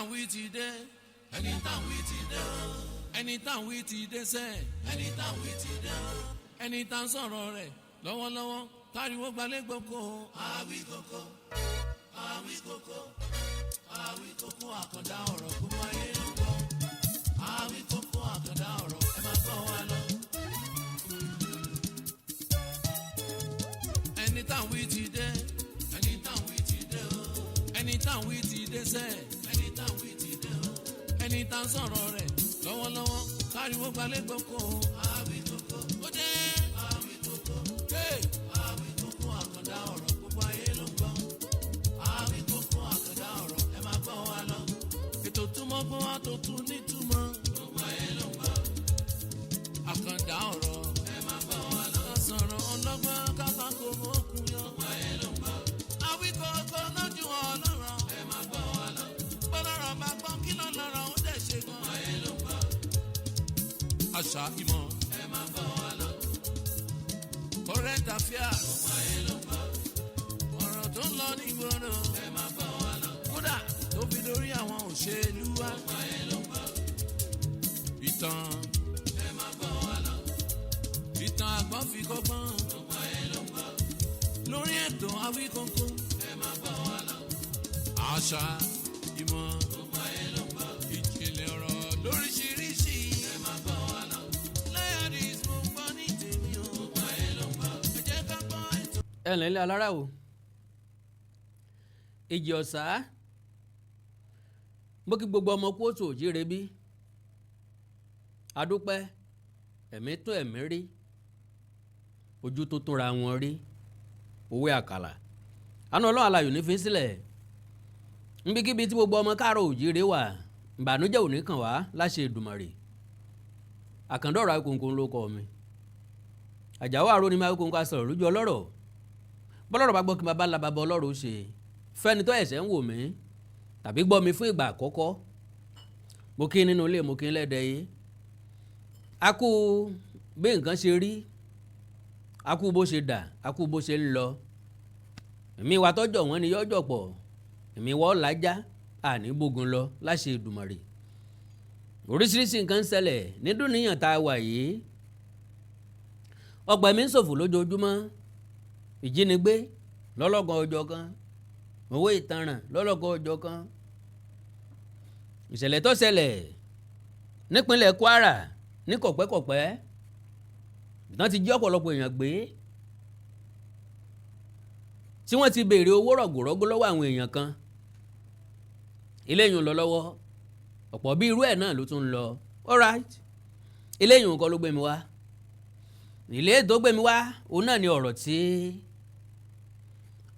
táwọn wí ti dé ẹni táwọn wí ti dé ẹni táwọn wí ti dé sẹ́ ẹni táwọn wí ti dé ẹni táwọn sọ̀rọ̀ rẹ̀ lọ́wọ́lọ́wọ́ táriwo gbalẹ̀ gboko àwí koko àwí koko àwí koko àkàndá ọ̀rọ̀ gbogbo ayé ló gbọ́ àwí koko àkàndá ọ̀rọ̀ ẹ máa gbọ́ wa lọ. ẹni táwọn wí ti dé ẹni táwọn wí ti dé o ẹni táwọn wí ti dé sẹ́ ẹni táwọn wí ti dé o ẹni táwọn sọ̀rọ̀ rẹ̀ lọ́wọ́lọ́wọ́ táriwo gbalẹ̀ gboko àwí koko ó dé àwí koko àwí koko àkàndá ọ̀rọ̀ gbogbo ayé ló gbọ́ àwí koko àkàndá ọ̀rọ̀ ẹ máa gbọ́ wa lọ. ètò túmọ̀ gbọ́ wa tó tún nítumọ̀ gbogbo ayé ló gbọ́ àkàndá ọ̀rọ̀ ẹ máa gbọ́ wa lọ. sọ̀rọ̀ ọlọ́gbọ́n kábàkó mọ́kùn yọ gbogbo ayé ló gbọ́ àwí koko lójú ọlọ́rọ̀ ẹ máa gbọ́ wa lọ. bọ́lọ́rọ̀ bá gbọ́ kí lọ́lọ́rọ̀ ó dẹ̀ ṣe gbọ́ ayé ló gbọ́ àṣà ìmọ̀ ẹ máa gbọ́ wa lọ. current affairs gbogbo ayé ló gbọ́ ọ̀rọ̀ tó ń lọ ní ìgboro ẹ máa gbọ́ wa lọ. kódà tó fi lórí àwọn òṣèlú wa gbogbo ayé ló gbọ́ ìtàn ẹ máa gbọ́ wa lọ. ìtàn àgbọ̀n fi kọ́gbọ́n gbogbo ayé ló gbọ́ lórí ètò Awíkókó ẹ máa gbọ́ wa lọ. àṣà ìmọ̀ gbogbo ayé ló gbọ́ ìjìnlẹ̀ ọ̀rọ̀ lóríṣiríṣi ẹ máa gbọ́ wa lọ. lẹ́yìn mo gbọ́ ní tèmi o gbogbo ayé ló gbọ́ ẹ jẹ́ ká gbọ́ ètò. ẹ ǹlẹ́ ilé alára o ìjì ọ̀sá mo kí gbogbo ọmọ kóòtù òjíire bí adúpẹ́ ẹ̀mí tó ẹ̀mí rí ojú tó túnra wọn rí òwe àkàlà àánú ọlọ́run alayò ní fi sílẹ̀ níbikíbi tí gbogbo ọmọ káàrọ̀ òjíire wà ìbànújẹ́ ò ní kàn wá láṣẹ Èdùmàrè àkàndọ̀rọ̀ Awíkókó ló kọ́ mi àjàwó àrò ni Awíkókó asọ̀rọ̀ lójú ọlọ́rọ̀ bọ́lọ́rọ̀ bá gbọ́ kí n bá labàbọ̀ ọlọ́rọ̀ ó ṣe fẹ́ni tó ẹ̀sẹ̀ ń wò mí tàbí gbọ́ mi fún ìgbà àkọ́kọ́ mo kí nínú ilé mo kí lẹ́dẹ̀ yìí a kú bí nǹkan ṣe rí a kú bó ṣe dà a kú bó ṣe ń lọ èmi wa tọ́jọ̀ wọ́n ni yọ́jọ̀ pọ̀ èmi wọ́n lájá àní bógun lọ láṣẹ Èdùmàrè oríṣiríṣi nǹkan ń ṣẹlẹ̀ ní dúníyàn tá a wà yìí ọgbà mi ń ṣòfò lójoojúmọ́ ìjínigbé lọ́lọ́kan ọjọ́ kan owó ìtanràn lọ́lọ́kan ọjọ́ kan ìṣẹ̀lẹ̀ tó ṣẹlẹ̀ nípínlẹ̀ Kwara ní kọ̀pẹ́kọ̀pẹ́ ìtàn ti jí ọ̀pọ̀lọpọ̀ èèyàn gbé tí wọ́n ti béèrè owó rọ̀gùrọ́gù lọ́wọ́ àwọn èèyàn kan eléyìí ń lọ lọ́wọ́ ọ̀pọ̀ bí irú ẹ̀ náà ló tún ń lọ alright eléyìí nǹkan ló gbé mi wá ilé tó gbé mi wá òun náà ni ọ̀rọ̀ tí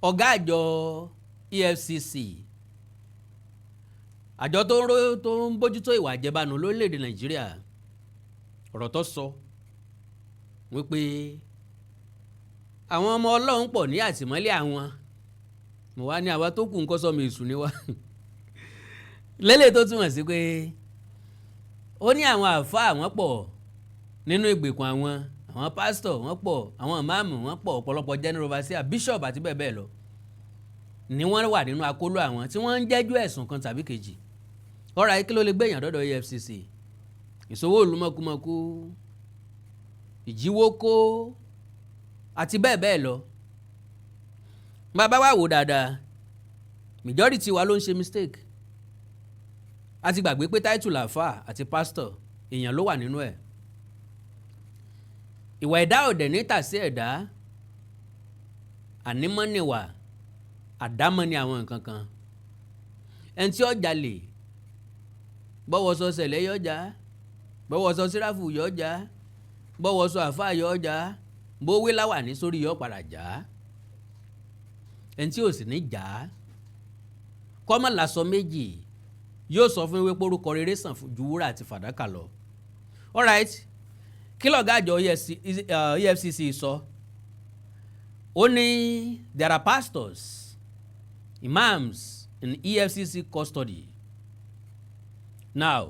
ọ̀gá àjọ EFCC àjọ tó ń bójútó ìwà àjẹbánu lórílẹ̀‐èdè Nàìjíríà ọ̀rọ̀ tó sọ wípé àwọn ọmọ Ọlọ́run pọ̀ ní àtìmọ́lé àwọn mo wá ní àwa tó kù nǹkan sọmọ èṣù ni wá lélẹ̀ tó túmọ̀ sí pé ó ní àwọn àáfàá àwọn pọ̀ nínú ìgbèkùn àwọn pásítọ̀ wọ́n pọ̀ àwọn ìmáàmù wọ́n pọ̀ ọ̀pọ̀lọpọ̀ general overseer bishop àti bẹ́ẹ̀ bẹ́ẹ̀ lọ ni wọ́n wà nínú akóló àwọn tí wọ́n ń jẹ́jọ́ ẹ̀sùn kan tàbí kejì ọ̀rọ̀ ayé kí ló lè gbẹ̀yàn dọ́dọ̀ EFCC ìṣòwò ìlú mọ̀kúmọ̀kú ìjíwókó àti bẹ́ẹ̀ bẹ́ẹ̀ lọ bàbá wa wò dáadáa majority wa ló ń ṣe mistake a ti gbàgbé pé title àfà àti pastor èèyàn ló wà nínú ẹ̀ ìwà ẹ̀dá ọ̀dẹ̀ ní tàsí ẹ̀dá ànímọ́nìwà àdámọ́ ni àwọn nǹkan kan ẹni tí ó jalè bọ́wọ́ sọ sẹ̀lẹ̀ yọjà bọ́wọ́ sọ síráfù yọjà bọ́wọ́ sọ àfáà yọjà bówé láwà ní sórí yọ padà já ẹni tí ò sì ní já kọ́mọ́ làsọ méjì yóò sọ fún wípé orúkọ rere sàn ju wúrà àti fàdákà lọ alright kí lọ́gá àjọ EFCC sọ ó ní there are pastors imams in EFCC custody now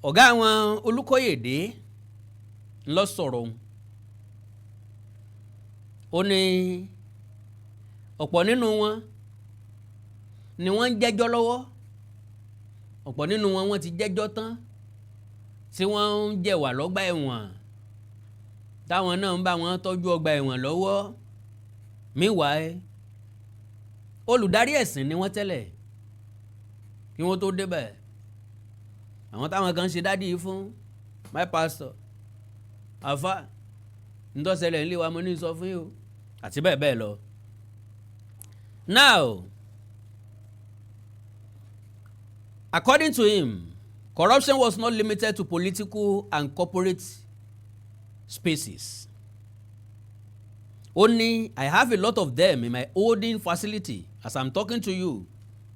ọ̀gá àwọn Olúkóyèdé ló sọ̀rọ̀ ó ní ọ̀pọ̀ nínú wọn ni wọ́n ń jẹ́jọ́ lọ́wọ́ ọ̀pọ̀ nínú wọn wọ́n ti jẹ́jọ́ tán tí wọ́n ń jẹ̀wà lọ́gbà ẹ̀wọ̀n táwọn náà ń bá wọn tọ́jú ọgbà ẹ̀wọ̀n lọ́wọ́. Meanwhile olùdarí ẹ̀sìn ni wọ́n tẹ́lẹ̀ kí wọ́n tó débẹ̀. Àwọn táwọn kan ṣe dádì yìí fún my pastor àfà ntọ́sẹ̀lẹ̀ ńlẹ̀ wa mo ní sọ fún yìí o àti bẹ́ẹ̀ bẹ́ẹ̀ lọ. Now according to him, corruption was not limited to political and corporate spaces. Only I have a lot of them in my holding facility. As I'm talking to you,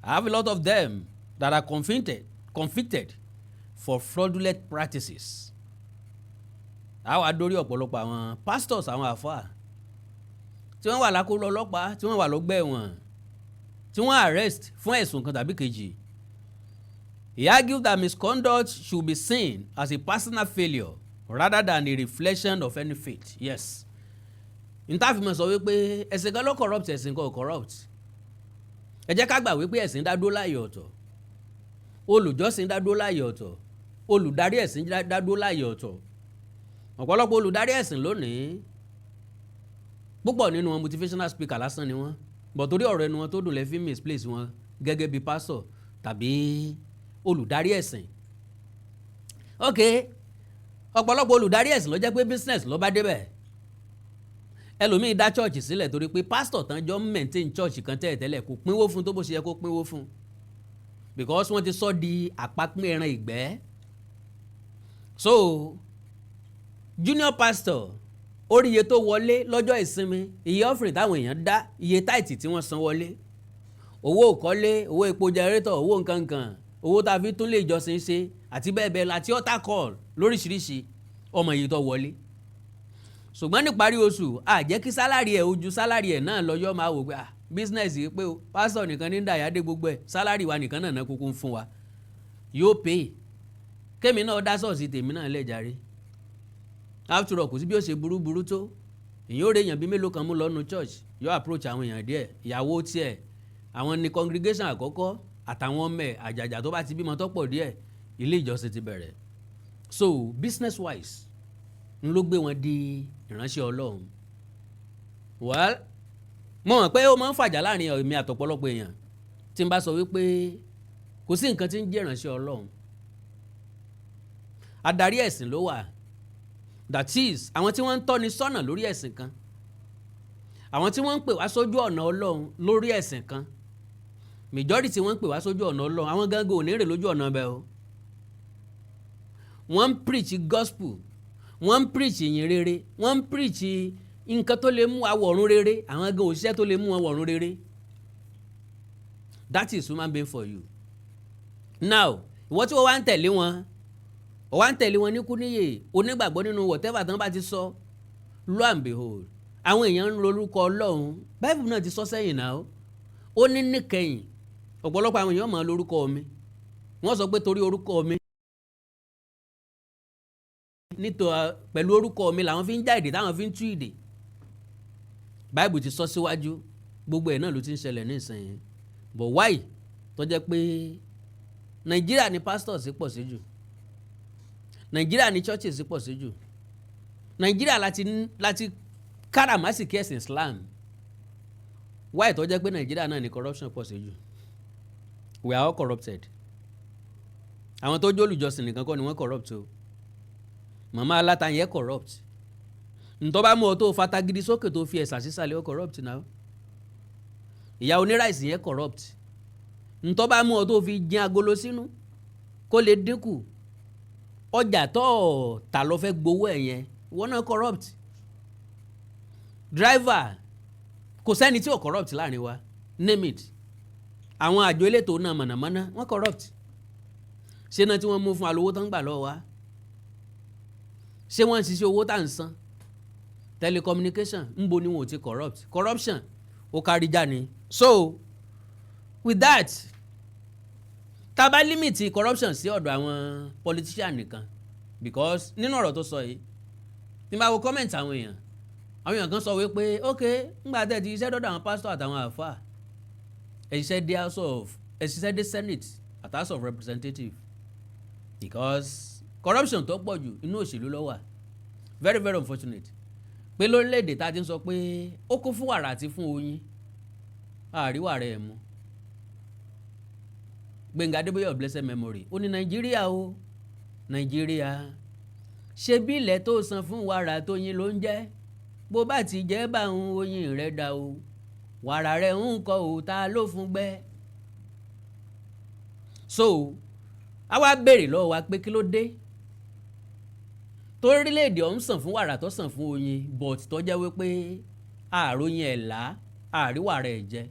I have a lot of them that are convicted for fraudulent practices. Àwọn adórí ọ̀pọ̀lọpọ̀ àwọn pastors àwọn àfáà tí wọ́n wà lákòlò ọlọ́pàá tí wọ́n wà lọ́gbà ẹ̀wọ̀n tí wọ́n arrest fún ẹ̀sùn kan tàbí kejì. He argued that misconduct should be seen as a personal failure rather than a reflection of any faith. Yes. Ìtàfimọ̀ sọ wípé ẹ̀sìn kan ló corrupt ẹ̀sìn kan ò corrupt. Ẹ jẹ́ ká gbà wípé ẹ̀sìn dá dúró láàyè ọ̀tọ̀, olùjọ́sìn dá dúró láàyè ọ̀tọ̀, olùdarí ẹ̀sìn dá dúró láàyè ọ̀tọ̀. Ọ̀pọ̀lọpọ̀ olùdarí ẹ̀sìn lónìí púpọ̀ nínú wọn motivational speaker lásán ni wọ́n, but torí ọ̀rọ̀ ẹnu wọn tó dùn lẹ́ fi misplace wọn gẹ́gẹ́ bí pastor tàbí olùdarí ẹ̀sìn. Ok, ọ̀pọ̀lọpọ̀ olùdarí ẹ̀sìn ló jẹ́ pé business ló bá débẹ̀. Ẹlòmíì dá church sílẹ̀ torí pé pastor tán jọ ń maintain church kan tẹ́lẹ̀ kò pínwó fún tó bó ṣe yẹ kó pínwó fún, because wọ́n ti sọ di àpapín ẹran ìgbẹ́. So junior pastor orí iye tó wọlé lọ́jọ́ ìsinmi, iye offering táwọn èèyàn dá, iye táìtì tí wọ́n san wọlé, owó ìkọ́lé, owó epo generator, owó nǹkankan, owó tá a fi tún lè ìjọsìn ṣe àti bẹ́ẹ̀ bẹ́ẹ̀ láti altar call lóríṣiríṣi, ọmọ iye tó wọlé. Ṣùgbọ́n níparí oṣù jẹ́ kí sálárì ẹ̀ ojú sálárì ẹ̀ náà lọ́yọ́ máa wò pé business yìí pé o pásítọ̀ nìkan ní dàyàdé gbogbo ẹ̀, sálárì wa nìkan náà kúkú ń fún wa, yóò pay. Kémi náà dá ṣọ́ọ̀ṣì tèmi náà lẹ́jàre. After all kò sí bí ó ṣe burúburú tó, èyàn ò rè èèyàn bí mélòó kan mú lọ́nu church, yóò approach àwọn èèyàn díẹ̀, ìyàwó tiẹ̀, àwọn ní congregation àkọ́kọ́ àtàwọn ọmọ ẹ̀ àjàjà tó bá ti bímọ tó pọ̀ díẹ̀, ilé ìjọsìn ti bẹ̀rẹ̀. So business wise ń ló gbé wọn di ìránṣẹ́ Ọlọ́run. Well, mo mọ̀ pé ó máa ń fàjà láàrin èmi àtọ̀pọ̀lọpọ̀ èèyàn tí n bá sọ wípé kò sí nǹkan tí ń jẹ́ ìránṣẹ́ Ọlọ́run. Adarí ẹ̀sìn ló wà, that is àwọn tí wọ́n ń tọ́ni sọ́nà lórí ẹ̀sìn kan, àwọn tí wọ́n ń pè wá sójú ọ̀nà Ọlọ́run lórí ẹ̀sìn kan. Majority wọ́n ń pè wá sójú ọ̀nà Ọlọ́run, àwọn gangan ò ní rè lójú ọ̀nà bẹ́ẹ̀ o. Wọ́n ń preach gospel, wọ́n ń preach ìyìn rere, wọ́n ń preach nǹkan tó lè mú wa wọ̀run rere, àwọn gan òṣìṣẹ́ tó lè mú wọn wọ̀run rere. That is human being for you. Now ìwọ tí wọ́n wá ń tẹ̀lé wọn, ó wá ń tẹ̀lé wọn ní kúníyè, onígbàgbọ́ nínú whatever tán bá ti sọ, lo and behold àwọn èèyàn ń lo orúkọ Ọlọ́run. Bible náà ti sọ sẹ́yìn náà, ó ní níkẹyìn ọ̀pọ̀lọpọ̀ àwọn èèyàn máa lo orúkọ mi, wọ́n sọ pé torí orúkọ mi, nítorí pẹ̀lú orúkọ mi làwọn fi ń já èdè táwọn fi ń tú èdè. Bible ti sọ síwájú, gbogbo ẹ̀ náà ló ti ń ṣẹlẹ̀ ní ìsìn. But why tó jẹ́ pé Nàìjíríà ni pastors pọ̀ sí jù, Nàìjíríà ni churches pọ̀ sí jù, Nàìjíríà láti káràmásìkí ẹ̀sìn Islam. Why tó jẹ́ pé Nàìjíríà náà ni corruption pọ̀ sí jù? We are all corrupted. Àwọn tó jẹ́ olùjọsìn nìkan kọ́ ni wọ́n corrupt o. Màmá aláta yẹn corrupt. Ntọ́ bá mú ọ tó fatagidi sókè tó fi ẹ̀sà sísàlẹ̀ ó corrupt náà. Ìyá oníráìsì yẹn corrupt. Ntọ́ bá mú ọ tó fi jìn agolo sínú kó lè dínkù. Ọjà tó ta lọ fẹ́ gbowó ẹ̀ yẹn, wọ́n náà corrupt. Driver, kò sẹ́ni tí ò corrupt láàrin wa, name it. Àwọn àjọ elétò náà mọ̀nàmọ́ná wọ́n corrupt. Ṣé náà tí wọ́n mú fún alówó tán gbà lọ́wọ́ wa? Ṣé wọ́n ń ṣiṣẹ́ owó tá à ń san? Telecommunication ń bo ni wọn ò ti corrupt. Corruption ó kárí já ni. So with that, tá bá limit corruption sí ọ̀dọ̀ àwọn politician nìkan, because nínú ọ̀rọ̀ tó sọ yìí tí bá wo comment àwọn èèyàn kan sọ wípé ok ńgbà tẹ́ ti iṣẹ́ dọ́dọ̀ àwọn pastor àtàwọn àfáà ẹ ṣiṣẹ́ dé Senate at House of Representatives because corruption tó pọ̀ jù inú òṣèlú ló wà. Very very unfortunate pé lórílẹ̀‐èdè tá a ti ń sọ pé ó kún fún wàrà àti fún oyin àríwá rẹ̀ mu. Gbẹ̀ngà Adébóyè of blessed memory ó ní Nàìjíríà o Nàìjíríà ṣe bí ilẹ̀ tó san fún wàrà tóyin ló ń jẹ́ bó bá ti jẹ́ bá ń oyin rẹ̀ dà o wàrà rẹ̀ ń kọ́ ò ta ló fún gbẹ́. So a wá béèrè lọ́wọ́ wa pé kí ló dé torílẹ̀-èdè ọ̀hún sàn fún wàrà tó sàn fún oyin but tó jẹ́ wípé àròyìn ẹ̀ là àríwá rẹ̀ jẹ́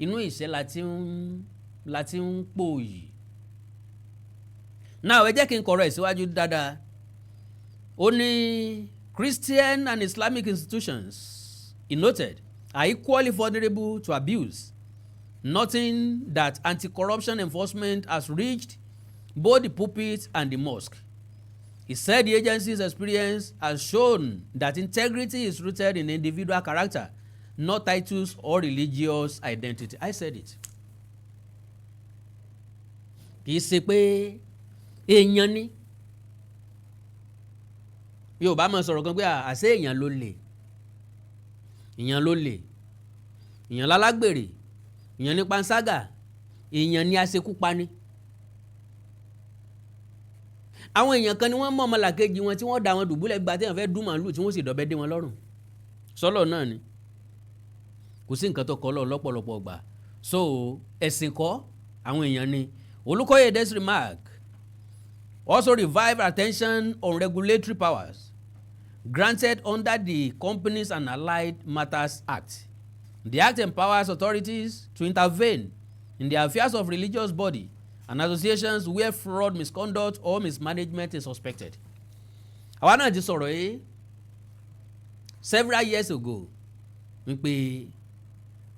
inú ìṣẹ́ la ti ń pòyì. Now ẹ jẹ́ kí n kọ̀rọ̀ ẹ̀ síwájú dáadáa. Ó ní Christian and Islamic institutions, he noted, are equally vulnerable to abuse, noting that anti-corruption enforcement has reached both the pulpit and the mosque. He said the agency's experience has shown that integrity is rooted in individual character, not titles or religious identity. I said it. Kì í ṣe pé èèyàn ni. Yorùbá máa sọ̀rọ̀ kan pé àṣé èèyàn ló lè. Èèyàn lálágbèrè, èèyàn ní panṣágà, èèyàn ní aṣekúpani. Àwọn èèyàn kan ni wọ́n mọ̀ ọmọlàkejì wọn tí wọ́n dá wọn dùbúlẹ̀ gba tí wọ́n fẹ́ dún màálù tí wọ́n sì dọ̀bẹ́ dé wọn lọ́rùn. Sọ́lọ̀ náà ni kò sí nǹkan tó kọ́ lọ lọ́pọ̀lọpọ̀ gbà. So ẹ̀sìn kọ́ àwọn èèyàn ni. Olukoyede's remark also revived attention on regulatory powers granted under the Companies and Allied Matters Act. The act empowers authorities to intervene in the affairs of religious body and associations where fraud, misconduct or mismanagement is suspected. Àwa náà ti sọ̀rọ̀ yìí several years ago wípé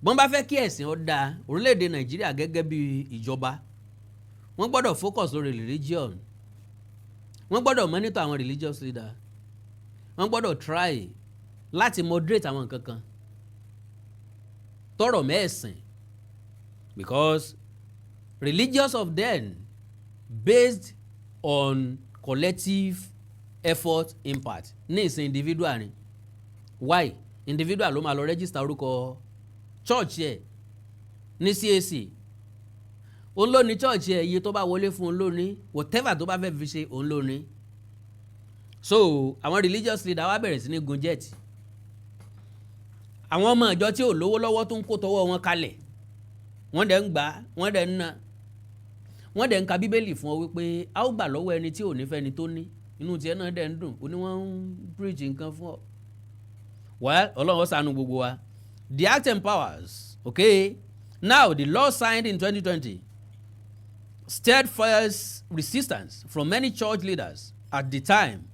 wọ́n bá fẹ́ kí ẹ̀sìn ó dáa orílẹ̀-èdè Nàìjíríà gẹ́gẹ́ bí ìjọba wọ́n gbọ́dọ̀ focus lórí religion, wọ́n gbọ́dọ̀ monitor àwọn religious leader, wọ́n gbọ́dọ̀ try láti moderate àwọn nǹkan kan tọrọ mẹ́sìn because religious of then based on collective effort impact ní ìsìn individual ni. Why? Individual ló máa lọ register orúkọ church ẹ̀ ní CAC òun ló ní church ẹ̀ iye tó bá wọlé fún òun ló ní whatever tó bá fẹ́ fi ṣe òun ló ní. So àwọn religious leader wá bẹ̀rẹ̀ sí ní gun jet. Àwọn ọmọ ìjọ tí ò lówó lọ́wọ́ tó ń kó tọwọ́ wọn kalẹ̀ wọ́n dẹ̀ ń gbà wọ́n dẹ̀ ń ná wọ́n dẹ̀ ń ka bíbélì fún ọ wípé a ó gbà lọ́wọ́ ẹni tí ò ní fẹ́ni tó ní inú tiẹ̀ náà dẹ̀ ń dùn ó ní wọ́n ń preach nǹkan fún ọ. Well, Ọlọ́run ṣàánú gbogbo wa. The act empowers, okay? Now the law signed in 2020 stirred fierce resistance from many church leaders at the time,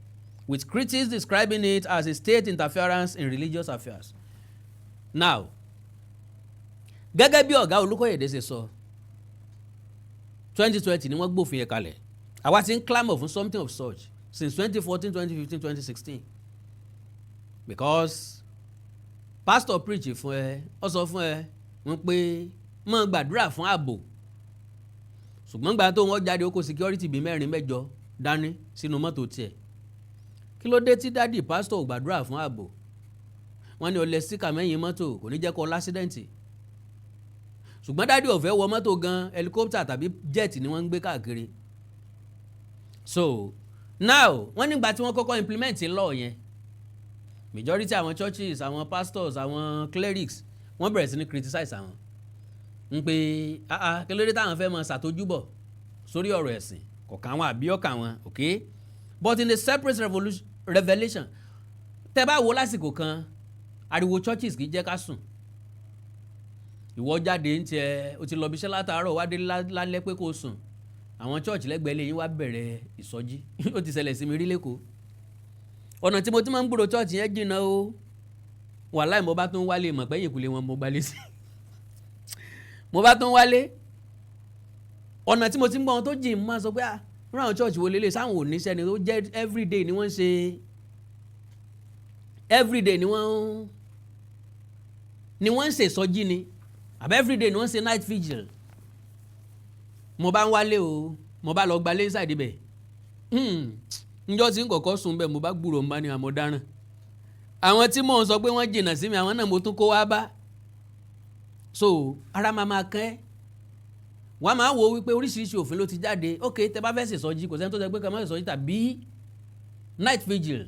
with critics describing it as a state interference in religious affairs. Now, gẹ́gẹ́ bí ọ̀gá Olúkóyèdé ṣe sọ 2020 ni wọ́n gbófin yẹn kalẹ̀. Àwa ti ń clamour fún something of such since 2014, 2015, 2016 because pastor preach fún ẹ ó sọ fún ẹ wọ́n pé máa gbàdúrà fún ààbò ṣùgbọ́n gbà tó wọ́n jáde ó kó security bíi 4-8 dání sínú mọ́tò tiẹ̀. Kí ló dé tí dádì pastor ò gbàdúrà fún ààbò? Wọ́n ní ó lẹ síkà mẹ́yìn mọ́tò kò ní jẹ́ kó lásídẹ̀ǹtì. Ṣùgbọ́n dádì ò fẹ́ wọ mọ́tò gan helicopter tàbí jet ni wọ́n ń gbé káàkiri. So now wọ́n nígbà tí wọ́n kọ́kọ́ implement law yẹn majority àwọn churches àwọn pastors àwọn clerics wọ́n bẹ̀rẹ̀ sí ní criticize àwọn ń pé kí ló dé táwọn fẹ́ máa ṣàtójúbọ̀ sórí ọ̀rọ̀ ẹ̀sìn kọ̀ọ̀kan àwọn àbí ọ̀kan wọn okay but in a separate revelation tẹ́ bá wo lásìkò kan ariwo churches kì í jẹ́ ká sùn. Ìwọ jáde ń tiẹ̀ o ti lọ bí iṣẹ́ látàárọ̀ wá dé lálẹ́ pé kó sùn àwọn church lẹ́gbẹ̀ẹ́ lẹ́yìn wá bẹ̀rẹ̀ ìsọjí ó ti ṣẹlẹ̀ sí mi rí lẹ́kọ̀ọ́. Ọ̀nà tí mo ti máa ń gbúrò church yẹn jìnnà o wàláì mo bá tún wálé mọ̀ pé ìkùlé wọn mo gbalé sí mo bá tún wálé ọ̀nà tí mo ti ń gbọ́ wọn tó jìn máa sọ pé rán àwọn church wo lélẹ̀ sáwọn ò níṣẹ́ ni tó jẹ́ everyday ni wọ́n ń ṣe everyday ni wọ́n ń ṣe ìsọjí ni àbẹ́ everyday ni wọ́n ṣe night vigil. Mo bá ń wálé o, mo bá lọ gbalé inside ibẹ̀. Njọ́ tí ń kọ̀kọ́ sùn bẹ́ẹ̀ mo bá gbúrò ń bá ní àmọ́ dáràn. Àwọn tí mò ń sọ pé wọ́n jìnnà sí mi àwọn náà mo tún kó wá bá. So ara máa kán ẹ́. Wọ́n máa wo wípé oríṣiríṣi òfin ló ti jáde. Ok, tẹ bá fẹ́ ṣe ìsọjí kò sẹ́ni tó sọ pé ká má ṣe ìsọjí tàbí night vigil.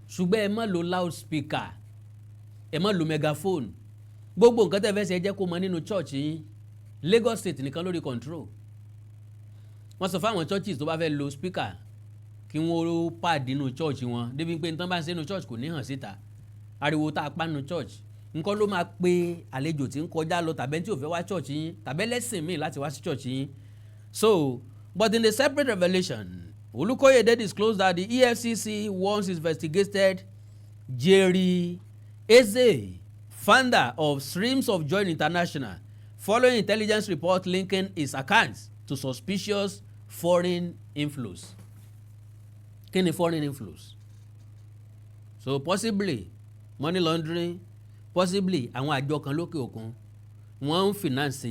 Ṣùgbọ́n ẹ má lo loudspeaker, ẹ má lo megaphone. Gbogbo nǹkan tẹ́ fẹ́ ṣe ẹ jẹ́ kó mọ nínú church yín. Lagos State nìkan lórí control. Wọ́n sọ fáwọn churches tó bá fẹ́ lo speaker kí wọ́n pàdé nínú church wọn débi pé nǹkan bá ń ṣe nínú church kò ní hàn síta. Ariwo tá a pa nínú church nǹkan ló máa pe àlejò tí ń kọjá lọ tàbí tí ò fẹ́ wá church yín tàbí lẹ́sìn míì láti wá sí church yín. So, but in a separate revelation, Olukoyede disclosed that the EFCC once investigated Jerry Eze, founder of Streams of Joy International, following intelligence report linking his accounts to suspicious foreign inflows. Kí ni foreign inflows? So possibly money laundering, possibly àwọn àjọ kan lókè òkun wọ́n ń finance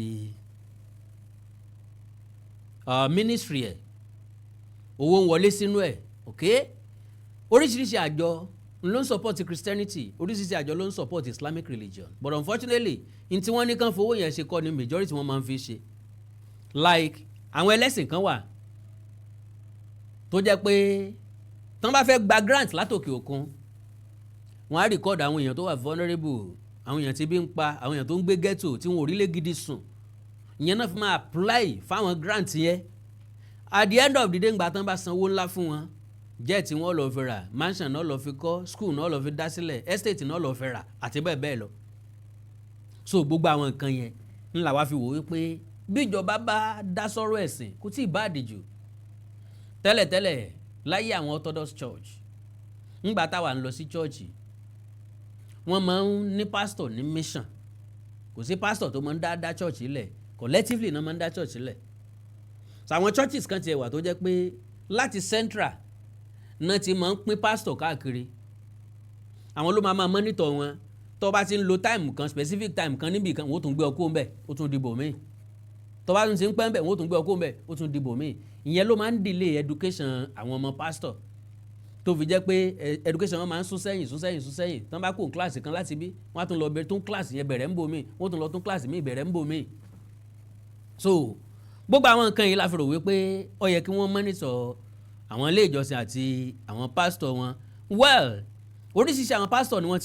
ministry ẹ̀, owó ń wọlé sínú ẹ̀, okay? Oríṣiríṣi àjọ ló ń support Christianity, oríṣiríṣi àjọ ló ń support Islamic religion, but unfortunately in tí wọ́n ní kàn fowó yẹn ṣe kọ́ ni majority wọ́n máa ń fi ṣe. Like àwọn ẹlẹ́sìn kan wà tó jẹ́ pé tán bá fẹ́ gba grant látòkè òkun wọ́n á record àwọn èèyàn tó wà vulnerable, àwọn èèyàn tí bí ń pa, àwọn èèyàn tó ń gbé ghetto tí wọ́n ò rí lé gidi sùn, ìyẹn náà fi máa apply fáwọn grant yẹn. At the end of the day ńgbà tán bá sanwó ńlá fún wọn, jet tí wọ́n lọ fi rà, mansion náà lọ fi kọ́, school náà lọ fi dá sílẹ̀, estate náà lọ fi rà àti bẹ́ẹ̀ bẹ́ẹ̀ lọ. So gbogbo àwọn nǹkan yẹn ńlá wá fi wò wípé bí ìjọba bá dá sọ́rọ̀ ẹ̀sìn kò tí ì bá àdìjù. Tẹ́lẹ̀tẹ́lẹ̀ láyé àwọn Orthodox Church ńgbà táwa ń lọ sí church wọ́n máa ń ní pastor ní mission. Kò sí pastor tó máa ń dá church lẹ̀, collectively náà máa ń dá church lẹ̀. So àwọn churches kan tiẹ̀ wà tó jẹ́ pé láti central náà ti máa ń pín pastor káàkiri. Àwọn ló máa monitor wọn. Tó bá ti ń lo time kan, specific time kan níbi kan, wọ́n tún gbé ọkọ̀ ńbẹ̀, ó tún dìbò míì. Tó bá tún ti ń pẹ́ ńbẹ̀, wọ́n tún gbé ọkọ̀ ńbẹ̀, ó tún dìbò míì. Ìyẹn ló máa ń delay education àwọn ọmọ pastor. Tó fi jẹ́ pé education wọn máa ń sún sẹ́yìn. Tán bá kó class kan láti bí, wọ́n á tún lọ bẹ̀rẹ̀ tún class yẹn bẹ̀rẹ̀ ń bò míì, wọ́n tún lọ tún class míì bẹ̀rẹ̀ ń bò míì. So gbogbo àwọn nǹkan yìí la fi rò wípé ó yẹ kí wọ́n monitor àwọn ilé ìjọsìn àti àwọn pastor wọn. Well, oríṣiríṣi àwọn pastor ni wọ́n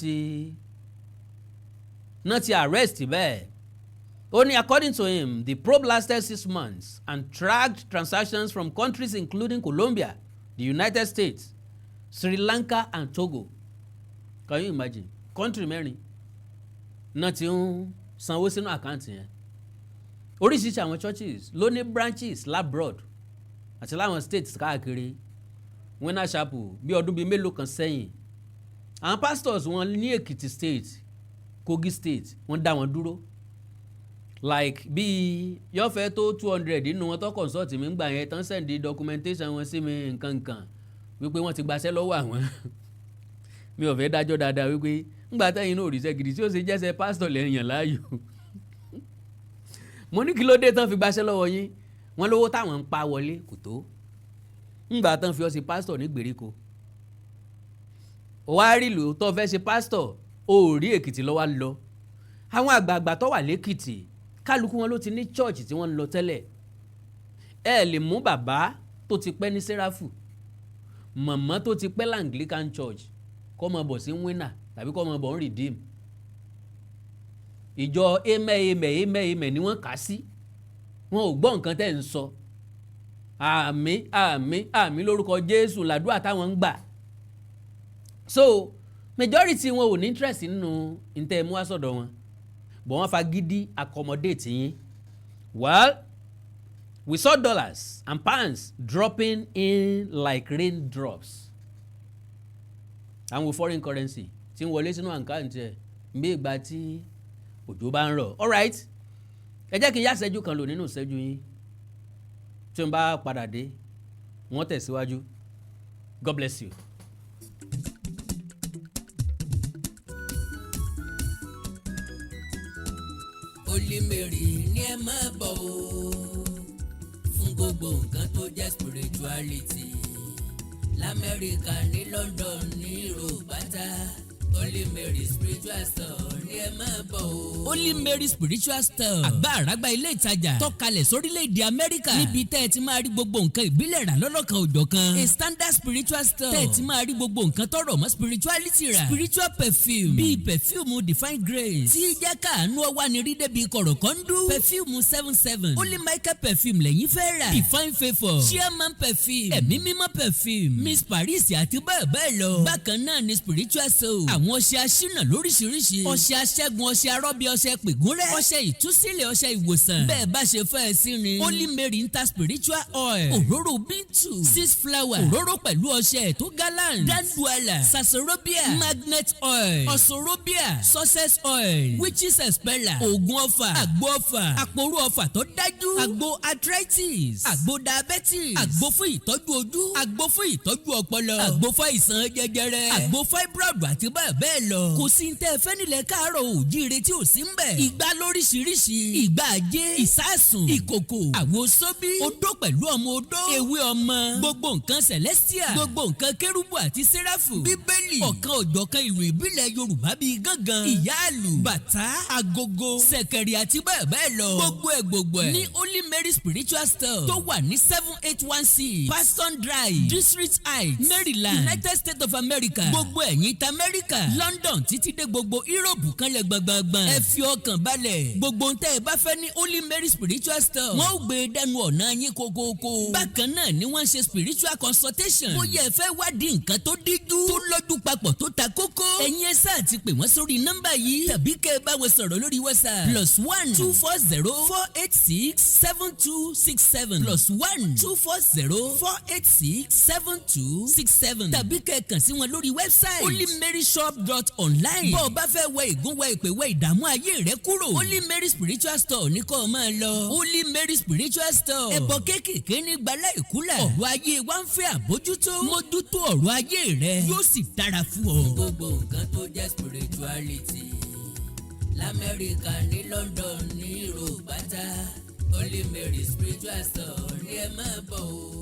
ti arrest bẹ́ẹ̀. Only according to him, the probe lasted 6 months and tracked transactions from countries including Colombia, the United States, Sri Lanka and Togo. Can you imagine? Country mẹ́rin náà ti ń sanwó sínú àkáǹtì yẹn. Oríṣiríṣi àwọn churches ló ní branches labroad àti láwọn states káàkiri. Winner Chapel bí ọdún bíi mélòó kan sẹ́yìn. Àwọn pastors wọn ní Èkìtì state, Kogi state, wọ́n dá wọn dúró. Like bí yóò fẹ́ tó 200 nínú wọn tó consult mi ń gbà yẹn tán send documentation wọn sí mi nǹkan wípé wọ́n ti gbaṣẹ́ lọ́wọ́ àwọn. Mi ò fẹ́ dájọ́ dáadáa wípé ńgbà tẹ́yìn náà òrìṣẹ́ gidi tí ó ṣe jẹ́sẹ̀ pastor lẹ́yìn láàyò. Mo ní kí ló dé tán fi gbaṣẹ́ lọ́wọ́ yín? Wọ́n lówó táwọn ń pa wọlé kò tó. Ńgbà tán fi ọ sí pastor ní gbèríko. Ó wá rí ìlú tó fẹ́ ṣe pastor, ó rí Èkìtì lọ́wọ́ lọ. Àwọn àgbààgbà tó wà lÉkìtì kálukú wọn ló ti ní church tí wọ́n ń lọ tẹ́lẹ̀. Ẹ lè mú bàbá tó ti pẹ́ ní Sẹ́ráfù, màmá tó ti pẹ́ l'Anglican Church kó máa bọ̀ sí Winner tàbí kó máa bọ̀ ń Redeem. Ìjọ amen ni wọ́n kà sí. Wọn ò gbọ́ nǹkan tẹ́ ń sọ. Àmín lórúkọ Jésù làdúrà táwọn ń gbà. So majority wọn ò ní interest nínú ìtẹ́ mú wá sọ́dọ̀ wọn. But wọ́n fagídí accommodate yín. Well, we saw dollars and pounds dropping in like raindrops. Àwọn foreign currency tí ń wọlé sínú àkáǹtì ẹ̀ bí ìgbà tí òjò bá ń rọ̀. All right, ẹ jẹ́ kí n yá ìṣẹ́jú kan lò nínú ìṣẹ́jú yín. Tí n bá padà dé, wọ́n tẹ̀síwájú. God bless you. Holy Mary ní ẹ máa bọ̀ o fún gbogbo nǹkan tó jẹ́ spirituality l'Amẹ́ríkà ní London ní Europe pátá. Holy Mary spiritual store ní ẹ máa bọ̀ o. Holy Mary spiritual store àgbà àràgbà ilé ìtajà tọ́kalẹ̀ sórílẹ̀-èdè Amẹ́ríkà níbi tẹ́ ẹ ti máa rí gbogbo nǹkan ìbílẹ̀ rà lọ́lọ́kan òjọ̀kan. A standard spiritual store tẹ́ ẹ ti máa rí gbogbo nǹkan tọ́rọ̀ mọ́ spirituality rà. Spiritual perfume bíi perfume divine grace tí jẹ́ káàánú ọwá ni rí débi kọ̀rọ̀kọ́ndú. Perfume 77 Holy Michael perfume lẹ́yìn fẹ́ rà. Divine favour chairman perfume ẹ̀mí mímọ́ perfume Miss Paris àti bẹ́ẹ̀ bẹ́ẹ̀ lọ. Bákan náà ni spiritual soul àwọn ọṣẹ aṣínà lóríṣiríṣi ọṣẹ aṣẹ́gun ọṣẹ arọ́bí ọṣẹ pègúnrẹ́ ọṣẹ ìtúsílẹ̀ ọṣẹ ìwòsàn bẹ́ẹ̀ bá ṣe fẹ́ sí ni. Holy Mary ń ta spiritual oil òróró bíntù 6 flower òróró pẹ̀lú ọṣẹ tó gallant danduala sasorobia magnet oil ọ̀sọ̀rọ̀bíà success oil witches expeller oògùn ọfà àgbo ọfà àpòrò ọfà tó dájú àgbo arthritis àgbo diabetes àgbo fún ìtọ́jú ojú àgbo fún ìtọ́jú ọpọlọ àgbo fún ìsàn jẹjẹrẹ àgbo fibroid àti bẹ́ẹ̀ lọ. Kò sí ní tẹ́ ẹ fẹ́ nílẹ̀ káàárọ̀ oòjíire tí ò sí ń bẹ̀. Ìgbà lóríṣiríṣi ìgbà ajé ìsásùn ìkòkò àwo sóbí odó pẹ̀lú ọmọ odó ewé ọmọ gbogbo nǹkan celestia gbogbo nǹkan kérúbù àti sẹ́ráfù bíbélì ọ̀kan òjọ̀kan ìlú ìbílẹ̀ Yorùbá bíi gángan ìyáàlù bàtà agogo ṣẹ̀kẹ̀rì àti bẹ́ẹ̀ lọ. Gbogbo ẹ̀ ní Holy Mary spiritual store tó wà ní 781C Paston Drive District Heights Maryland United States of America. Gbogbo ẹ̀yin ta Amẹ́ríkà London títí dé gbogbo Europe kanlẹ̀ gbọ̀ngbọ̀ngbọ̀n. Ẹ fi ọkàn balẹ̀ gbogbo ń tẹ́ ẹ bá fẹ́ ní Holy Mary spiritual store wọ́n ó gbé e dẹnu ọ̀nà yín kókókó. Bákan náà ni wọ́n ń ṣe spiritual consultation. Bóyá ẹ fẹ́ wádìí nǹkan tó díjú tó lọ́jú papọ̀ tó ta kókó. Ẹ̀yin ẹ sáà ti pè wọ́n sórí nọ́mbà yìí tàbí kẹ́ ẹ bá wọn sọ̀rọ̀ lórí WhatsApp +1 240 486 7267 +1 240 486 7267 tàbí kẹ́ ẹ kàn sí wọn lórí website holymaryshop.online. bó o bá fẹ́ wẹ ìgúnwẹ ìpè wẹ ìdààmú ayé rẹ kúrò Holy Mary spiritual store ní kó o máa lọ. Holy Mary spiritual store ẹ̀bọ kéékèèké ní gbalẹ̀ ìkúlẹ̀. ọ̀rọ̀ ayé wa ń fẹ́ àbójútó mójútó ọ̀rọ̀ ayé rẹ yóò sì dára fún ọ. gbogbo nǹkan tó jẹ́ spirituality l'Amẹ́ríkà ní London ní Europe pátá Holy Mary spiritual store ní ẹ máa bọ̀ o.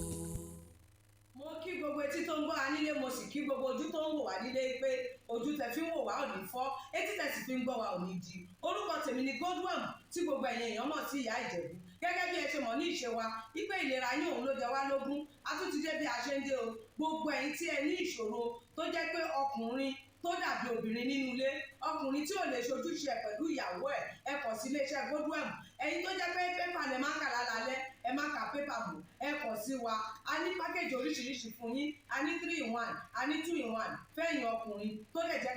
Kí gbogbo etí tó ń gbọ́ wa nílé mo sì kí gbogbo ojú tó ń wò wá nílé pé ojú tẹ fi ń wò wá ò ní fọ́ etí tẹ sì fi ń gbọ́ wa ò ní di. Orúkọ tèmi ni Godwin tí gbogbo ẹ̀yin èèyàn mọ̀ sí ìyá Ìjẹ̀bú gẹ́gẹ́ bí ẹ ṣe mọ̀ ní ìṣe wa wípé ìlera yín òun ló jẹ wá lógún a tún ti dé bí a ṣe ń dé o. Gbogbo ẹ̀yin tí ẹ ní ìṣòro tó jẹ́ pé ọkùnrin tó dàbí obìnrin nínú ilé ọkùnrin tí ò lè ṣojúṣe ẹ̀ pẹ̀lú ìyàwó ẹ kàn sí iléeṣẹ́ Godwin. Ẹ̀yin tó jẹ́ pé pépà lẹ máa ń kà lálẹ́ ẹ má ka pépà mọ́ ẹ kàn sí wa a ní pákéjì oríṣiríṣi fún yín a ní 3-in-1 a ní 2-in-1 fẹ́yìn ọkùnrin tó lè jẹ́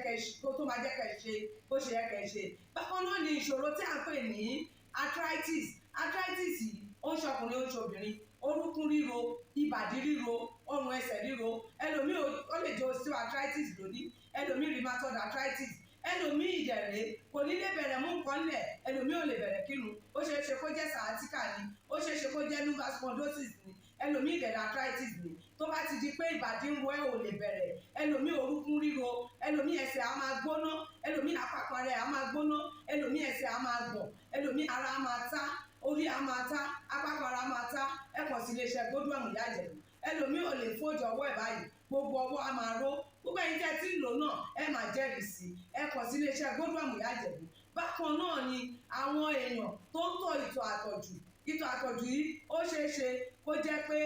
tó máa jẹ́ kẹ́ ṣe bó ṣe yẹ kẹ́ ṣe. Bákan náà ni ìṣòro tí a ń pè ní arthritis yìí ó ń ṣọkùnrin ó ń ṣobìnrin orúnkún ríro ìbàdí ríro ọrùn ẹsẹ̀ ríro ẹlòmíì ó lè jẹ́ osteoarthritis lónìí ẹlòmíì rheumatoid arthritis ẹlòmíì ìdẹ̀rẹ̀ kò ní lè bẹ̀rẹ̀ mú nǹkan lẹ̀ ẹlòmíì ò lè bẹ̀rẹ̀ kírun ó ṣeé ṣe kó jẹ́ sciatica ni ó ṣeé ṣe kó jẹ́ lumbar spondylosis ni ẹlòmíì ìdẹ̀rẹ̀ arthritis ni tó bá ti di pé ìbàdí ń ro ẹ̀ ò lè bẹ̀rẹ̀ ẹlòmíì orúnkún ríro ẹlòmíì ẹsẹ̀ á máa gbóná ẹlòmíì àpapọ̀ rẹ̀ á máa gbóná ẹlòmíì ẹsẹ̀ á máa gbọ̀n ẹlòmíì ara á máa tá orí á máa tá àpapọ̀ ara á máa tá ẹ kàn sí iléeṣẹ́ Godwin ìyá Ìjẹ̀bú ẹlòmíì ò lè fojú ọwọ́ ẹ̀ báyìí gbogbo ọwọ́ á máa ró gbogbo ẹ̀yin tẹ́ tí ń lò náà ẹ máa jẹ́rìí sí ẹ kàn sí iléeṣẹ́ Godwin ìyá Ìjẹ̀bú. Bákan náà ni àwọn èèyàn tó ń tọ̀ ìtọ̀ àtọ̀jù yìí ó ṣeé ṣe kó jẹ́ pé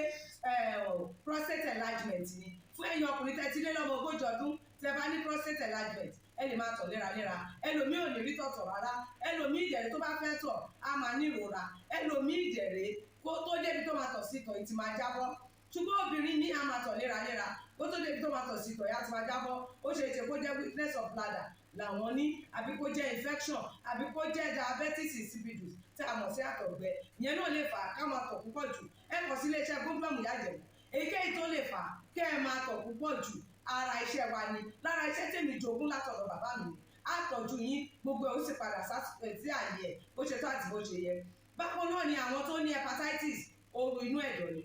prostate enlargement ni fún ẹ̀yin ọkùnrin tẹ́ tí lé lọ́mọ 40 ọdún tẹ́ bá ní prostate enlargement ẹ lè máa tọ̀ léraléra ẹlòmíì ò ní rí tọ̀tọ̀ rárá ẹlòmíì ìdẹ̀rẹ̀ tó bá fẹ́ tọ̀ á máa ní ìrora ẹlòmíì ìdẹ̀rẹ̀ kó tó débi tó máa tọ̀ sí ìtọ̀ ìtì máa jábọ́ ṣùgbọ́n obìnrin ní a máa tọ̀ léraléra kó tó débi tó máa tọ̀ sí ìtọ̀ ìyá ti máa jábọ́ ó ṣe é ṣe kó jẹ́ weakness of bladder làwọn ní àbí kó jẹ́ infection àbí kó jẹ́ diabetes insipidus tí a mọ̀ sí àtọ̀gbẹ ìyẹn náà lè fà á ká máa tọ̀ púpọ̀ jù ẹ kàn sí iléeṣẹ́ Godwin ìyá Ìjẹ̀bú èyíkéyìí tó lè fà á kẹ́ ẹ máa tọ̀ púpọ̀ jù ara iṣẹ́ wa ni lára iṣẹ́ tèmi jogún látọ̀dọ̀ bàbá mi àtọ̀jú yín gbogbo ẹ̀ ó sì padà sí àyè ẹ̀ bó ṣe tó àti bó ṣe yẹ. Bákan náà ni àwọn tó ní hepatitis ooru inú ẹ̀dọ̀ ni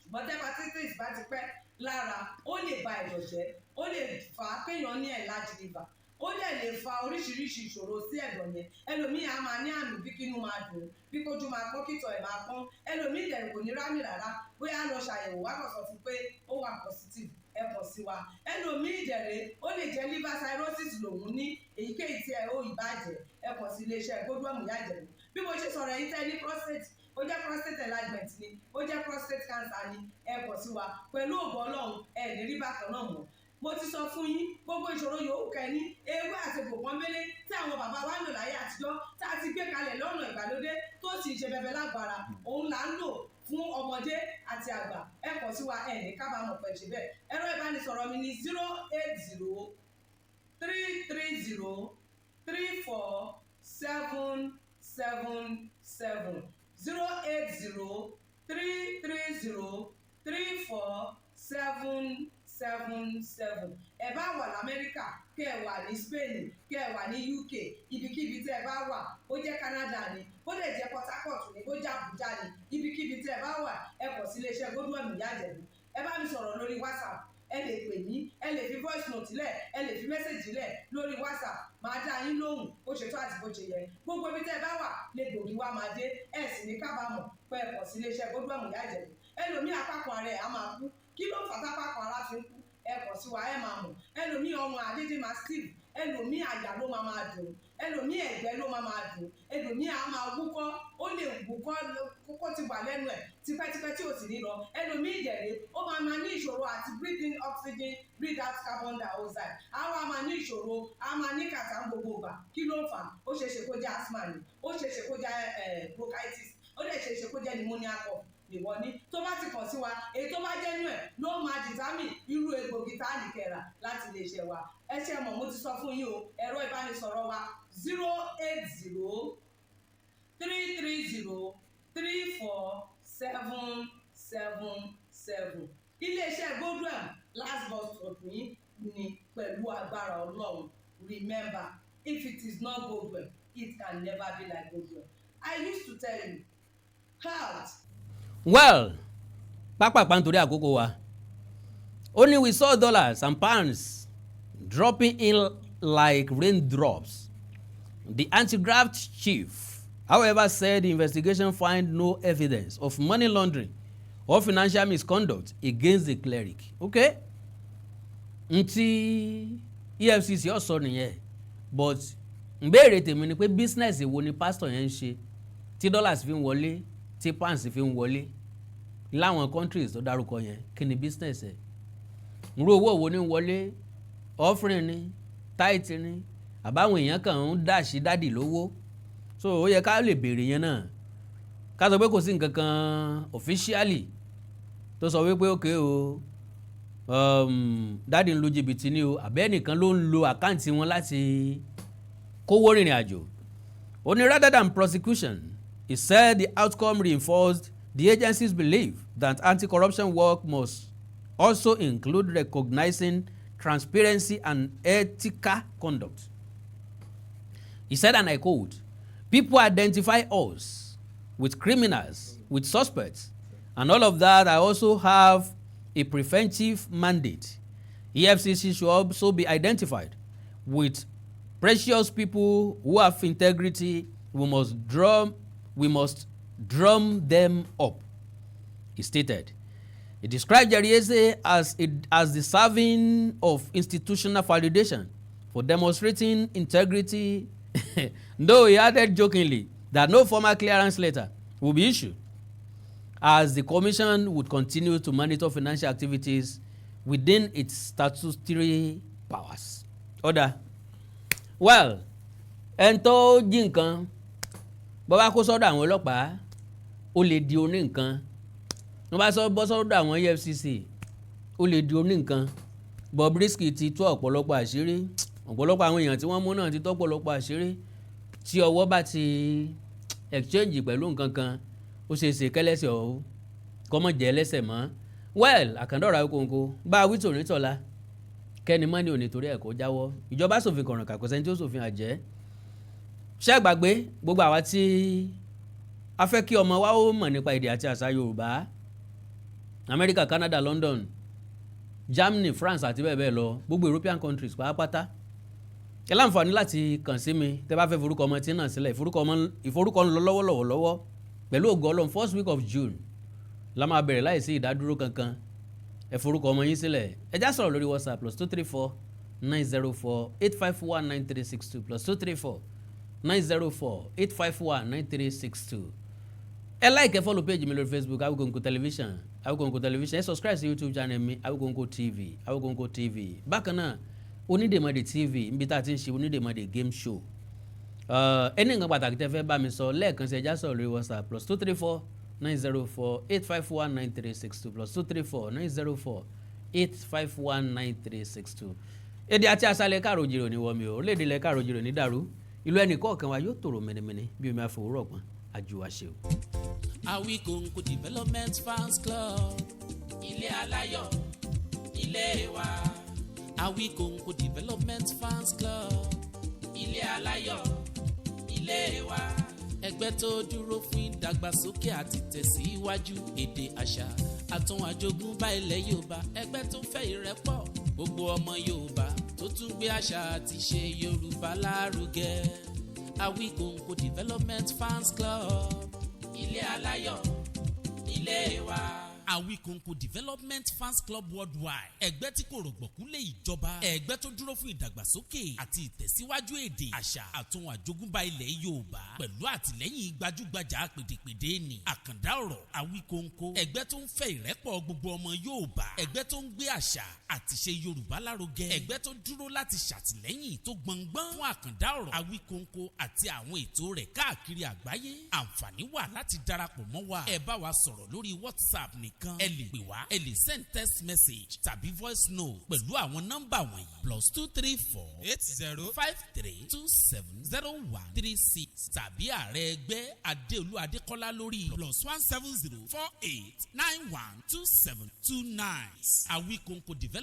ṣùgbọ́n tí hepatitis bá ti pẹ́ lára ó lè ba ẹ̀dọ̀ jẹ́ ó lè fà á kéèyàn ní enlarged liver ó dẹ̀ lè fa oríṣiríṣi ìṣòro sí ẹ̀dọ̀ yẹn. Ẹlòmíì á máa ní àmì bí kínú máa dùn, bí kójú máa pọ́n, kítọ̀ ẹ̀ máa pọ́n. Ẹlòmíì dẹ̀ kò ní rámì rárá, bóyá lọ ṣàyẹ̀wò wá kàn sọ fún pé ó wà positive, ẹ kàn sí wa. Ẹlòmíì dẹ̀rẹ̀ ó lè jẹ́ liver cirrhosis lòun ní, èyíkéyìí tí ẹ ó ìbàjẹ́, ẹ kàn sí iléeṣẹ́ Godwin Ìyá Ìjẹ̀bú. Bí mo ṣe sọ̀rọ̀ yìí tẹ́ ní prostate, ó jẹ́ prostate enlargement ni, ó jẹ́ prostate cancer ni, ẹ kàn sí wa. Pẹ̀lú ògo Ọlọ́run ẹ lè rí bákan náà mọ́. Mo ti sọ fún yín gbogbo ìṣòro yòówù kẹ́ni, ewé àti egbò pọ́nbélé tí àwọn bàbá wa ń lò láyé àtijọ́ tá a ti gbé kalẹ̀ lọ́nà ìgbàlódé tó sì ṣe bẹbẹ lágbára, òun là ń lò fún ọmọdé àti àgbà. Ẹ kàn sí wa, ẹ ní kábàámọ̀ pẹ̀ ṣe bẹ́ẹ̀. Ẹ̀rọ ìbánisọ̀rọ̀ mi ni 08033034777 08033034777. Ẹ bá wà l'Amẹ́ríkà, kẹ́ ẹ wà ní Spain, kẹ́ ẹ wà ní UK, ibikíbi tẹ́ ẹ bá wà, ó jẹ́ Canada ni, ó lè jẹ́ Port Harcourt ni, ó jẹ́ Abuja ni, ibikíbi tẹ́ ẹ bá wà, ẹ kàn sí iléeṣẹ́ Godwin Ìyá Ìjẹ̀bú. Ẹ bá mi sọ̀rọ̀ lórí WhatsApp, ẹ lè pè mí, ẹ lè fi voice note lẹ̀, ẹ lè fi message lẹ̀ lórí WhatsApp, máa dá yín lóhùn bó ṣe tó àti bó ṣe yẹ. Gbogbo ibi tẹ́ ẹ bá wà lè gbòógì wá máa dé, ẹ sì ní kábàámọ̀ pé ẹ kàn sí iléeṣẹ́ Godwin Ìyá Ìjẹ̀bú. Ẹlòmíì apákan ara ẹ̀ á máa kú, kí ló fà tápákan ara fi ń kú? Ẹ kàn sí wa, ẹ máa mọ̀. Ẹlòmíì ọrùn àdídì máa steve, ẹlòmíì àyà ló máa dùn, ẹlòmíì ẹ̀gbẹ́ ló máa dùn, ẹlòmíì á máa wúkọ́, ó lè wúkọ́ kókó ti wà lẹ́nu ẹ̀ tipẹ́tipẹ́ tí ò sì ní lọ. Ẹlòmíì ìjẹ̀rẹ̀ ó máa ní ìṣòro àti breathe in oxygen, breathe out carbon dioxide. Àwa máa ní ìṣòro, a máa ní kàtà gbogbo ìgbà. Kí ló ń fà? Ó ṣeéṣe kó jẹ́ asthma ni, ó ṣeéṣe kó jẹ́ bronchitis, ó dẹ̀ ṣeéṣe kó jẹ́ pneumonia cough ìwọ ní. Tó bá ti kàn sí wa, èyí tó bá jẹ́ nú ẹ̀ ló máa determine irú egbògi tá a lè kẹ́ra láti lè ṣe wa. Ẹ ṣe mọ̀, mo ti sọ fún yín o, ẹ̀rọ ìbánisọ̀rọ̀ wa 08033034777. Iléeṣẹ́ Godwin last bus stop yín ni pẹ̀lú agbára Ọlọ́run. Remember, if it is not Godwin, it can never be like Godwin. I used to tell you, health. Well, pápápá nítorí àkókò wa, only we saw dollars and pounds dropping in like raindrops. The anti-graft chief, however, said the investigation find no evidence of money laundering or financial misconduct against the cleric. Okay? Ntí EFCC ó sọ nìyẹn, but ìbéèrè tèmi ni pé business wo ni pastor yẹn ń ṣe tí dollars fi ń wọlé, tí pounds fi ń wọlé láwọn countries tó dárúkọ yẹn? Kí ni business ẹ̀? Irú owó wo ni ń wọlé? Offering ni, tithe ni, àbáwọn èèyàn kan ń dáṣí dádì lówó? So ó yẹ ká lè béèrè yẹn náà, ká sọ pé kò sí nǹkan kan officially tó sọ wípé okay o, dádì ń lo jìbìtì ni o, àbẹ́nìkan ló ń lo àkáǹtì wọn láti kówó rìnrìn àjò. Ó ní rather than prosecution, he said the outcome reinforced the agency's belief that anti-corruption work must also include recognizing transparency and ethical conduct. He said, and I quote, "People identify us with criminals, with suspects, and all of that. I also have a preventive mandate. EFCC should also be identified with precious people who have integrity. We must drum them up," he stated. He described Jariese as deserving of institutional validation for demonstrating integrity, though he added jokingly that no formal clearance letter will be issued, as the commission would continue to monitor financial activities within its statutory powers. Order. Well, ẹni tó jí nǹkan bọ́ bá kó sọ́dọ̀ àwọn ọlọ́pàá ó lè di oní nǹkan, wọ́n bá bọ́ sọ́dọ̀ àwọn EFCC ó lè di oní nǹkan. Bobrisky ti tú ọ̀pọ̀lọpọ̀ àṣírí, ọ̀pọ̀lọpọ̀ àwọn èèyàn tí wọ́n mú náà ti tú ọ̀pọ̀lọpọ̀ àṣírí. Tí ọwọ́ bá ti exchange pẹ̀lú nǹkan kan, ó ṣe é ṣe kẹ́lẹ́sẹ̀ ọ̀hún kọ́mọ̀ jẹ́ ẹlẹ́sẹ̀ mọ́. Well, àkàndọ̀rà okòǹkò bá a wí tòní tọ̀la kẹ́ni mọ́ni ò ní torí ẹ̀kọ́ jáwọ́. Ìjọba ṣòfin kọ̀ràn kàkọ́sẹ́ni tí ó ṣòfin àjẹ́. Ṣé àgbàgbé gbogbo àwa tí a fẹ́ kí ọmọ wa ó mọ̀ nípa èdè àti àṣà Yorùbá, America, Canada, London, Germany, France àti bẹ́ẹ̀ bẹ́ẹ̀ lọ, gbogbo European countries pàápàá ẹ láǹfààní láti kàn sí mi tẹ́ bá fẹ́ forúkọ ọmọ tí náà sílẹ̀ ìforúkọ ń lọ lọ́wọ́lọ́wọ́ pẹ̀lú ògo Ọlọ́run first week of June la máa bẹ̀rẹ̀ láìsí ìdádúró kankan ẹ forúkọ ọmọ yín sílẹ̀ ẹ já sọ̀rọ̀ lórí WhatsApp +234 904 851 9362 +234 904 851 9362. ẹ like ẹ follow page mi lórí Facebook Awikonko television ẹ subscribe sí YouTube channel mi Awikonko TV bákan náà Onídèmọdé TV níbi tá a ti ń ṣe Onídèmọdé game show. Ẹni nǹkan pàtàkì tẹ́ fẹ́ bá mi sọ lẹ́ẹ̀kan sí ẹ já sọ̀rọ̀ lórí WhatsApp +234 904 851 9362 +234 904 851 9362. èdè àti àṣàlẹ̀ káàròjìrò ní wọ́mi o orílẹ̀-èdè ilẹ̀ káàròjìrò ní dàrú ìlú ẹnì kọ̀ọ̀kan wa yóò tòrò mẹ́nẹ́mẹ́nẹ́ bí omi àfòwúrọ̀ pọ́n àjùwàṣe o. Awikonko Development Fans Club ilé aláyọ̀ ilé wa. Awikonko Development Fans Club ilé aláyọ̀ ilé wa. Ẹgbẹ́ tó dúró fún ìdàgbàsókè àti tẹ̀síwájú èdè àṣà àtún àjogúnbá ilẹ̀ Yorùbá. Ẹgbẹ́ tó fẹ́ ìrẹ́pọ̀ gbogbo ọmọ Yorùbá tó tún gbé àṣà àti ṣe Yorùbá lárugẹ. Awikonko Development Fans Club ilé aláyọ̀ ilé wa. Awikonko Development Fans Club Worldwide ẹgbẹ́ tí kò rọ̀gbọ̀kú lé ìjọba ẹgbẹ́ tó dúró fún ìdàgbàsókè àti ìtẹ̀síwájú èdè àṣà àtún àjogúnbá ilẹ̀ Yorùbá pẹ̀lú àtìlẹ́yìn gbajúgbajà pèdèpèdè ní àkàndá ọ̀rọ̀ Awikonko ẹgbẹ́ tó ń fẹ́ ìrẹ́pọ̀ gbogbo ọmọ Yorùbá ẹgbẹ́ tó ń gbé àṣà àti ṣe Yorùbá lárugẹ ẹgbẹ́ tó dúró láti ṣàtìlẹ́yìn tó gbọngbọ́n fún àkàndá ọ̀rọ̀ Awikonko àti àwọn ètò rẹ̀ káàkiri àgbáyé. Àǹfààní wà láti darapọ̀ mọ́ wa ẹ bá wa sọ̀rọ̀ lórí WhatsApp nìkan ẹ lè pè wá ẹ lè send text message tàbí voice note pẹ̀lú àwọn nọ́mbà wọ̀nyí +234 8053270136 tàbí ààrẹ ẹgbẹ́ Adéolú Adékọ́lá lórí +17048912729. Awikonko Development